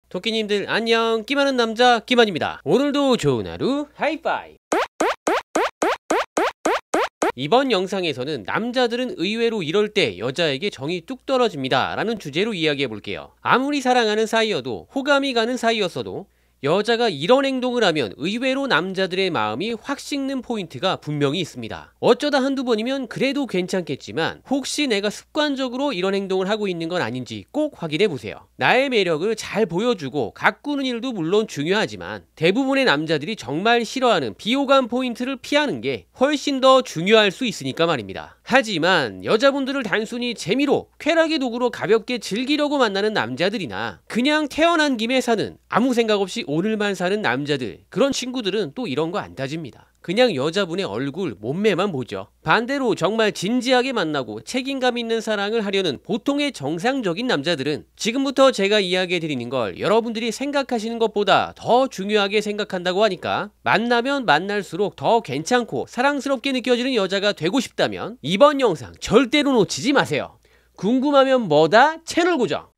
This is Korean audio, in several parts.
토끼님들 안녕, 끼많은 남자 끼만입니다. 오늘도 좋은 하루 하이파이. 이번 영상에서는 남자들은 의외로 이럴 때 여자에게 정이 뚝 떨어집니다 라는 주제로 이야기해볼게요. 아무리 사랑하는 사이여도, 호감이 가는 사이였어도 여자가 이런 행동을 하면 의외로 남자들의 마음이 확 식는 포인트가 분명히 있습니다. 어쩌다 한두 번이면 그래도 괜찮겠지만 혹시 내가 습관적으로 이런 행동을 하고 있는 건 아닌지 꼭 확인해보세요. 나의 매력을 잘 보여주고 가꾸는 일도 물론 중요하지만 대부분의 남자들이 정말 싫어하는 비호감 포인트를 피하는 게 훨씬 더 중요할 수 있으니까 말입니다. 하지만 여자분들을 단순히 재미로, 쾌락의 도구로 가볍게 즐기려고 만나는 남자들이나 그냥 태어난 김에 사는, 아무 생각 없이 오늘만 사는 남자들, 그런 친구들은 또 이런 거 안 따집니다. 그냥 여자분의 얼굴, 몸매만 보죠. 반대로 정말 진지하게 만나고 책임감 있는 사랑을 하려는 보통의 정상적인 남자들은 지금부터 제가 이야기해드리는 걸 여러분들이 생각하시는 것보다 더 중요하게 생각한다고 하니까 만나면 만날수록 더 괜찮고 사랑스럽게 느껴지는 여자가 되고 싶다면 이번 영상 절대로 놓치지 마세요. 궁금하면 뭐다? 채널 고정!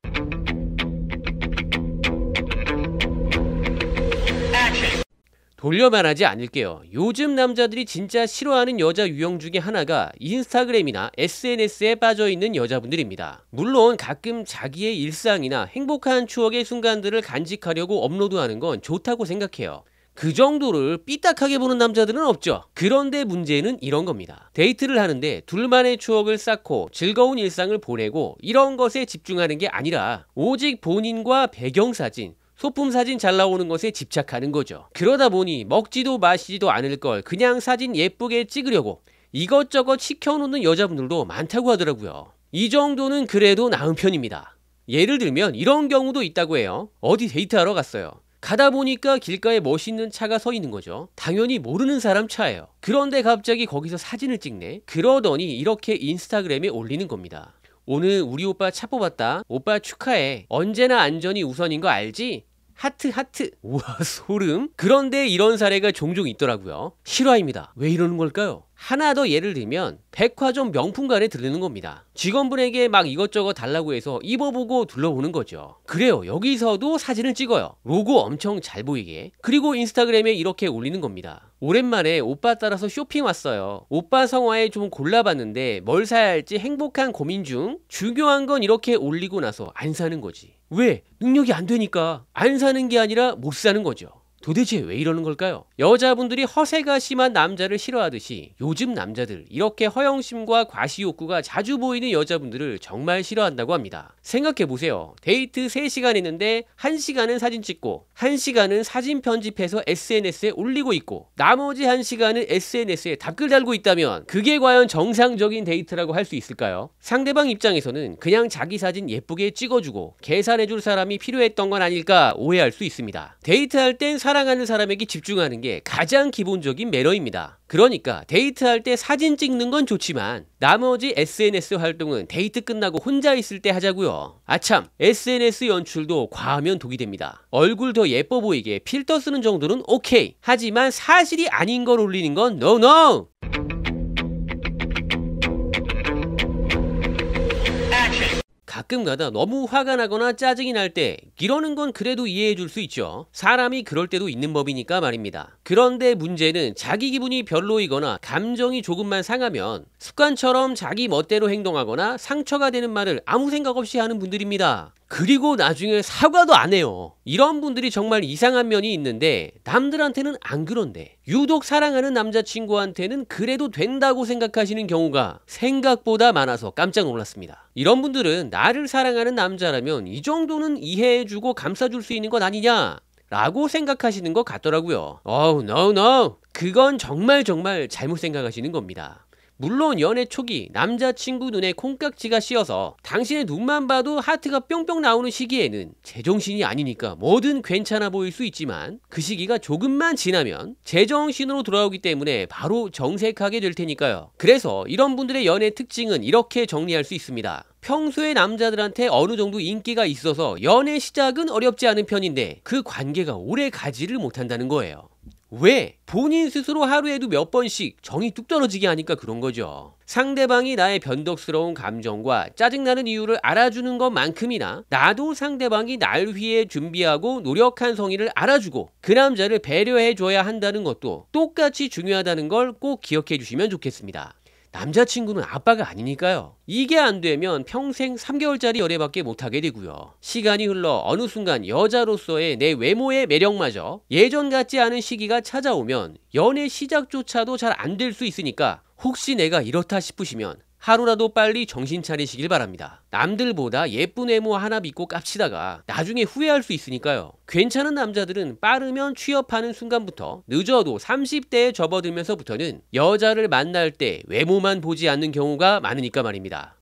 돌려 말하지 않을게요. 요즘 남자들이 진짜 싫어하는 여자 유형 중에 하나가 인스타그램이나 SNS에 빠져있는 여자분들입니다. 물론 가끔 자기의 일상이나 행복한 추억의 순간들을 간직하려고 업로드하는 건 좋다고 생각해요. 그 정도를 삐딱하게 보는 남자들은 없죠. 그런데 문제는 이런 겁니다. 데이트를 하는데 둘만의 추억을 쌓고 즐거운 일상을 보내고 이런 것에 집중하는 게 아니라 오직 본인과 배경사진, 소품사진 잘 나오는 것에 집착하는 거죠. 그러다 보니 먹지도 마시지도 않을 걸 그냥 사진 예쁘게 찍으려고 이것저것 시켜놓는 여자분들도 많다고 하더라고요. 이 정도는 그래도 나은 편입니다. 예를 들면 이런 경우도 있다고 해요. 어디 데이트하러 갔어요. 가다 보니까 길가에 멋있는 차가 서 있는 거죠. 당연히 모르는 사람 차예요. 그런데 갑자기 거기서 사진을 찍네? 그러더니 이렇게 인스타그램에 올리는 겁니다. 오늘 우리 오빠 차 뽑았다. 오빠 축하해. 언제나 안전이 우선인 거 알지? 하트 하트. 우와, 소름. 그런데 이런 사례가 종종 있더라고요. 실화입니다. 왜 이러는 걸까요? 하나 더 예를 들면 백화점 명품관에 들르는 겁니다. 직원분에게 막 이것저것 달라고 해서 입어보고 둘러보는 거죠. 그래요, 여기서도 사진을 찍어요. 로고 엄청 잘 보이게. 그리고 인스타그램에 이렇게 올리는 겁니다. 오랜만에 오빠 따라서 쇼핑 왔어요. 오빠 성화에 좀 골라봤는데 뭘 사야 할지 행복한 고민 중. 중요한 건 이렇게 올리고 나서 안 사는 거지. 왜? 능력이 안 되니까. 안 사는 게 아니라 못 사는 거죠. 도대체 왜 이러는 걸까요? 여자분들이 허세가 심한 남자를 싫어하듯이 요즘 남자들 이렇게 허영심과 과시욕구가 자주 보이는 여자분들을 정말 싫어한다고 합니다. 생각해보세요. 데이트 3시간 했는데 1시간은 사진 찍고 1시간은 사진 편집해서 SNS에 올리고 있고 나머지 1시간은 SNS에 답글 달고 있다면 그게 과연 정상적인 데이트라고 할 수 있을까요? 상대방 입장에서는 그냥 자기 사진 예쁘게 찍어주고 계산해줄 사람이 필요했던 건 아닐까 오해할 수 있습니다. 데이트할 땐 사랑하는 사람에게 집중하는 게 가장 기본적인 매너입니다. 그러니까 데이트할 때 사진 찍는 건 좋지만 나머지 SNS 활동은 데이트 끝나고 혼자 있을 때 하자고요. 아참, SNS 연출도 과하면 독이 됩니다. 얼굴 더 예뻐 보이게 필터 쓰는 정도는 오케이. 하지만 사실이 아닌 걸 올리는 건 노노! 가끔가다 너무 화가 나거나 짜증이 날 때 이러는 건 그래도 이해해 줄 수 있죠. 사람이 그럴 때도 있는 법이니까 말입니다. 그런데 문제는 자기 기분이 별로이거나 감정이 조금만 상하면 습관처럼 자기 멋대로 행동하거나 상처가 되는 말을 아무 생각 없이 하는 분들입니다. 그리고 나중에 사과도 안 해요. 이런 분들이 정말 이상한 면이 있는데 남들한테는 안 그런데 유독 사랑하는 남자친구한테는 그래도 된다고 생각하시는 경우가 생각보다 많아서 깜짝 놀랐습니다. 이런 분들은 나를 사랑하는 남자라면 이 정도는 이해해주고 감싸줄 수 있는 것 아니냐? 라고 생각하시는 것 같더라고요. no. 그건 정말 잘못 생각하시는 겁니다. 물론 연애 초기 남자친구 눈에 콩깍지가 씌어서 당신의 눈만 봐도 하트가 뿅뿅 나오는 시기에는 제정신이 아니니까 뭐든 괜찮아 보일 수 있지만 그 시기가 조금만 지나면 제정신으로 돌아오기 때문에 바로 정색하게 될 테니까요. 그래서 이런 분들의 연애 특징은 이렇게 정리할 수 있습니다. 평소에 남자들한테 어느 정도 인기가 있어서 연애 시작은 어렵지 않은 편인데 그 관계가 오래 가지를 못한다는 거예요. 왜? 본인 스스로 하루에도 몇 번씩 정이 뚝 떨어지게 하니까 그런 거죠. 상대방이 나의 변덕스러운 감정과 짜증나는 이유를 알아주는 것만큼이나 나도 상대방이 날 위해 준비하고 노력한 성의를 알아주고 그 남자를 배려해줘야 한다는 것도 똑같이 중요하다는 걸 꼭 기억해 주시면 좋겠습니다. 남자친구는 아빠가 아니니까요. 이게 안 되면 평생 3개월짜리 연애밖에 못하게 되고요. 시간이 흘러 어느 순간 여자로서의 내 외모의 매력마저 예전 같지 않은 시기가 찾아오면 연애 시작조차도 잘 안 될 수 있으니까 혹시 내가 이렇다 싶으시면 하루라도 빨리 정신 차리시길 바랍니다. 남들보다 예쁜 외모 하나 믿고 깝치다가 나중에 후회할 수 있으니까요. 괜찮은 남자들은 빠르면 취업하는 순간부터 늦어도 30대에 접어들면서부터는 여자를 만날 때 외모만 보지 않는 경우가 많으니까 말입니다.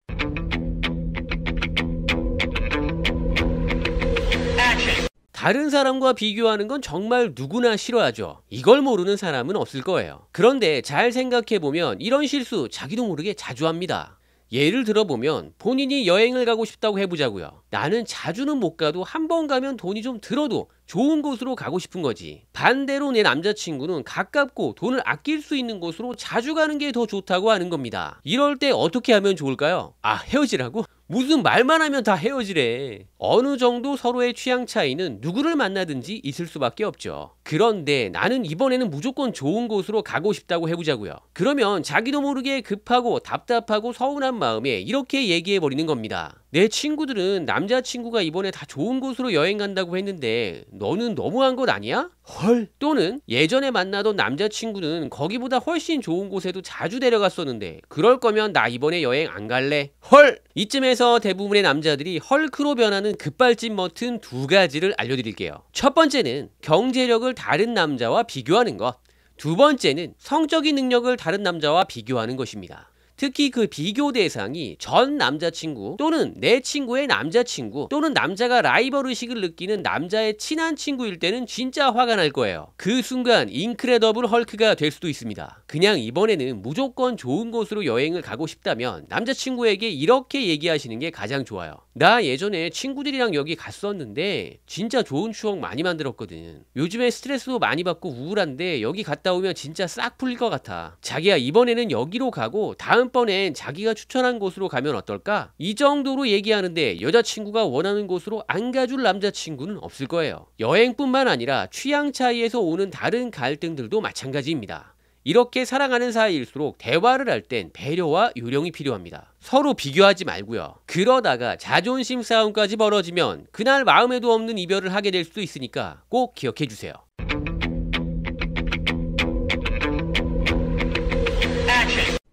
다른 사람과 비교하는 건 정말 누구나 싫어하죠. 이걸 모르는 사람은 없을 거예요. 그런데 잘 생각해보면 이런 실수 자기도 모르게 자주 합니다. 예를 들어보면 본인이 여행을 가고 싶다고 해보자고요. 나는 자주는 못 가도 한 번 가면 돈이 좀 들어도 좋은 곳으로 가고 싶은 거지. 반대로 내 남자친구는 가깝고 돈을 아낄 수 있는 곳으로 자주 가는 게 더 좋다고 하는 겁니다. 이럴 때 어떻게 하면 좋을까요? 헤어지라고? 무슨 말만 하면 다 헤어지래. 어느 정도 서로의 취향 차이는 누구를 만나든지 있을 수밖에 없죠. 그런데 나는 이번에는 무조건 좋은 곳으로 가고 싶다고 해보자고요. 그러면 자기도 모르게 급하고 답답하고 서운한 마음에 이렇게 얘기해버리는 겁니다. 내 친구들은 남자친구가 이번에 다 좋은 곳으로 여행 간다고 했는데 너는 너무한 것 아니야? 헐. 또는 예전에 만나던 남자친구는 거기보다 훨씬 좋은 곳에도 자주 데려갔었는데 그럴 거면 나 이번에 여행 안 갈래? 헐. 이쯤에서 대부분의 남자들이 헐크로 변하는 급발진 버튼 두 가지를 알려드릴게요. 첫 번째는 경제력을 다른 남자와 비교하는 것. 두 번째는 성적인 능력을 다른 남자와 비교하는 것입니다. 특히 그 비교 대상이 전 남자친구 또는 내 친구의 남자친구 또는 남자가 라이벌 의식을 느끼는 남자의 친한 친구일 때는 진짜 화가 날 거예요. 그 순간 인크레더블 헐크가 될 수도 있습니다. 그냥 이번에는 무조건 좋은 곳으로 여행을 가고 싶다면 남자친구에게 이렇게 얘기하시는 게 가장 좋아요. 나 예전에 친구들이랑 여기 갔었는데 진짜 좋은 추억 많이 만들었거든. 요즘에 스트레스도 많이 받고 우울한데 여기 갔다 오면 진짜 싹 풀릴 것 같아. 자기야 이번에는 여기로 가고 다음번엔 자기가 추천한 곳으로 가면 어떨까? 이 정도로 얘기하는데 여자친구가 원하는 곳으로 안 가줄 남자친구는 없을 거예요. 여행뿐만 아니라 취향 차이에서 오는 다른 갈등들도 마찬가지입니다. 이렇게 사랑하는 사이일수록 대화를 할 땐 배려와 요령이 필요합니다. 서로 비교하지 말고요. 그러다가 자존심 싸움까지 벌어지면 그날 마음에도 없는 이별을 하게 될 수도 있으니까 꼭 기억해 주세요.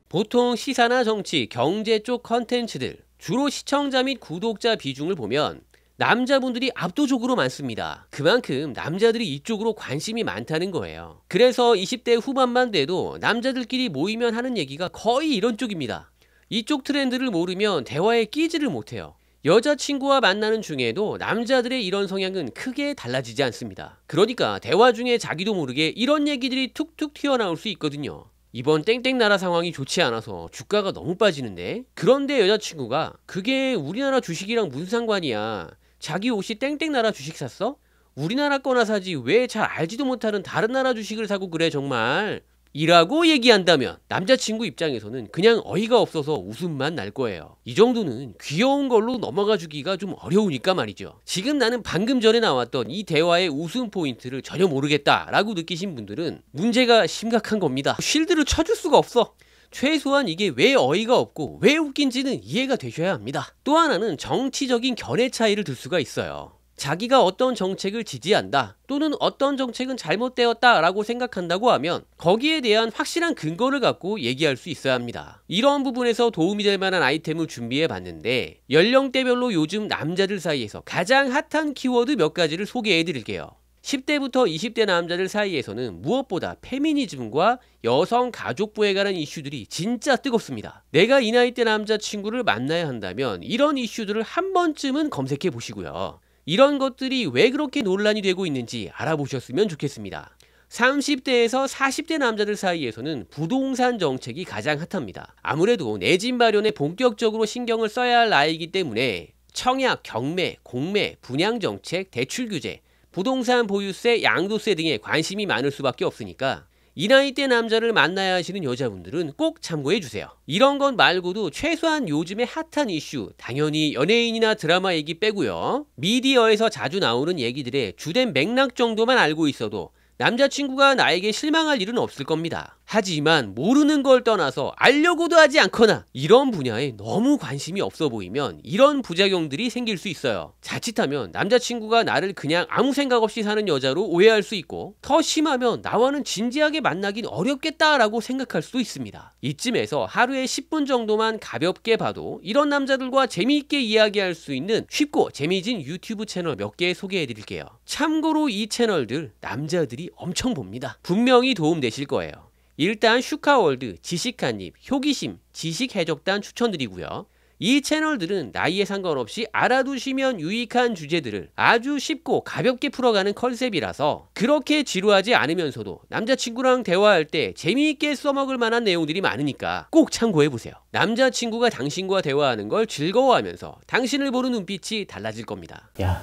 보통 시사나 정치, 경제 쪽 컨텐츠들, 주로 시청자 및 구독자 비중을 보면 남자분들이 압도적으로 많습니다. 그만큼 남자들이 이쪽으로 관심이 많다는 거예요. 그래서 20대 후반만 돼도 남자들끼리 모이면 하는 얘기가 거의 이런 쪽입니다. 이쪽 트렌드를 모르면 대화에 끼지를 못해요. 여자친구와 만나는 중에도 남자들의 이런 성향은 크게 달라지지 않습니다. 그러니까 대화 중에 자기도 모르게 이런 얘기들이 툭툭 튀어나올 수 있거든요. 이번 땡땡 나라 상황이 좋지 않아서 주가가 너무 빠지는데? 그런데 여자친구가 그게 우리나라 주식이랑 무슨 상관이야? 자기 옷이 땡땡 나라 주식 샀어? 우리나라 거나 사지 왜 잘 알지도 못하는 다른 나라 주식을 사고 그래 정말? 이라고 얘기한다면 남자친구 입장에서는 그냥 어이가 없어서 웃음만 날 거예요. 이 정도는 귀여운 걸로 넘어가 주기가 좀 어려우니까 말이죠. 지금 나는 방금 전에 나왔던 이 대화의 웃음 포인트를 전혀 모르겠다라고 느끼신 분들은 문제가 심각한 겁니다. 쉴드를 쳐줄 수가 없어. 최소한 이게 왜 어이가 없고 왜 웃긴지는 이해가 되셔야 합니다. 또 하나는 정치적인 견해 차이를 들 수가 있어요. 자기가 어떤 정책을 지지한다 또는 어떤 정책은 잘못되었다 라고 생각한다고 하면 거기에 대한 확실한 근거를 갖고 얘기할 수 있어야 합니다. 이런 부분에서 도움이 될 만한 아이템을 준비해 봤는데 연령대별로 요즘 남자들 사이에서 가장 핫한 키워드 몇 가지를 소개해 드릴게요. 10대부터 20대 남자들 사이에서는 무엇보다 페미니즘과 여성 가족부에 관한 이슈들이 진짜 뜨겁습니다. 내가 이 나이대 남자친구를 만나야 한다면 이런 이슈들을 한 번쯤은 검색해 보시고요. 이런 것들이 왜 그렇게 논란이 되고 있는지 알아보셨으면 좋겠습니다. 30대에서 40대 남자들 사이에서는 부동산 정책이 가장 핫합니다. 아무래도 내 집 마련에 본격적으로 신경을 써야 할 나이이기 때문에 청약, 경매, 공매, 분양 정책, 대출 규제, 부동산 보유세, 양도세 등에 관심이 많을 수밖에 없으니까 이 나이대 남자를 만나야 하시는 여자분들은 꼭 참고해주세요. 이런 것 말고도 최소한 요즘에 핫한 이슈, 당연히 연예인이나 드라마 얘기 빼고요. 미디어에서 자주 나오는 얘기들의 주된 맥락 정도만 알고 있어도 남자친구가 나에게 실망할 일은 없을 겁니다. 하지만 모르는 걸 떠나서 알려고도 하지 않거나 이런 분야에 너무 관심이 없어 보이면 이런 부작용들이 생길 수 있어요. 자칫하면 남자친구가 나를 그냥 아무 생각 없이 사는 여자로 오해할 수 있고, 더 심하면 나와는 진지하게 만나긴 어렵겠다라고 생각할 수도 있습니다. 이쯤에서 하루에 10분 정도만 가볍게 봐도 이런 남자들과 재미있게 이야기할 수 있는 쉽고 재미진 유튜브 채널 몇 개 소개해 드릴게요. 참고로 이 채널들 남자들이 엄청 봅니다. 분명히 도움되실 거예요. 일단 슈카월드, 지식한입, 효기심, 지식해적단 추천드리고요. 이 채널들은 나이에 상관없이 알아두시면 유익한 주제들을 아주 쉽고 가볍게 풀어가는 컨셉이라서 그렇게 지루하지 않으면서도 남자친구랑 대화할 때 재미있게 써먹을 만한 내용들이 많으니까 꼭 참고해보세요. 남자친구가 당신과 대화하는 걸 즐거워하면서 당신을 보는 눈빛이 달라질 겁니다. 야,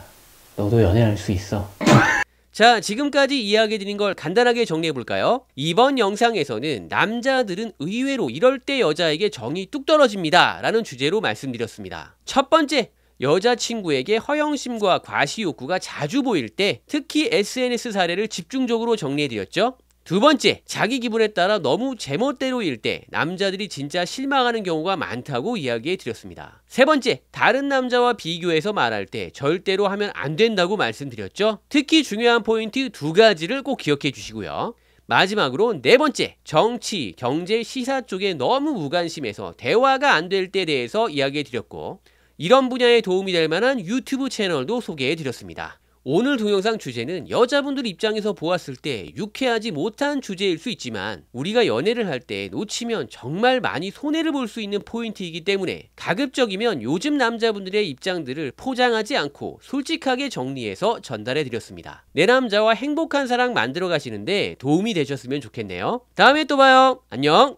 너도 연애할 수 있어. 자, 지금까지 이야기해드린 걸 간단하게 정리해볼까요? 이번 영상에서는 남자들은 의외로 이럴 때 여자에게 정이 뚝 떨어집니다 라는 주제로 말씀드렸습니다. 첫 번째, 여자친구에게 허영심과 과시욕구가 자주 보일 때 특히 SNS 사례를 집중적으로 정리해드렸죠. 두 번째, 자기 기분에 따라 너무 제멋대로일 때 남자들이 진짜 실망하는 경우가 많다고 이야기해 드렸습니다. 세 번째, 다른 남자와 비교해서 말할 때 절대로 하면 안 된다고 말씀드렸죠. 특히 중요한 포인트 두 가지를 꼭 기억해 주시고요. 마지막으로 네 번째, 정치, 경제, 시사 쪽에 너무 무관심해서 대화가 안 될 때에 대해서 이야기해 드렸고, 이런 분야에 도움이 될 만한 유튜브 채널도 소개해 드렸습니다. 오늘 동영상 주제는 여자분들 입장에서 보았을 때 유쾌하지 못한 주제일 수 있지만 우리가 연애를 할 때 놓치면 정말 많이 손해를 볼 수 있는 포인트이기 때문에 가급적이면 요즘 남자분들의 입장들을 포장하지 않고 솔직하게 정리해서 전달해 드렸습니다. 내 남자와 행복한 사랑 만들어 가시는데 도움이 되셨으면 좋겠네요. 다음에 또 봐요. 안녕.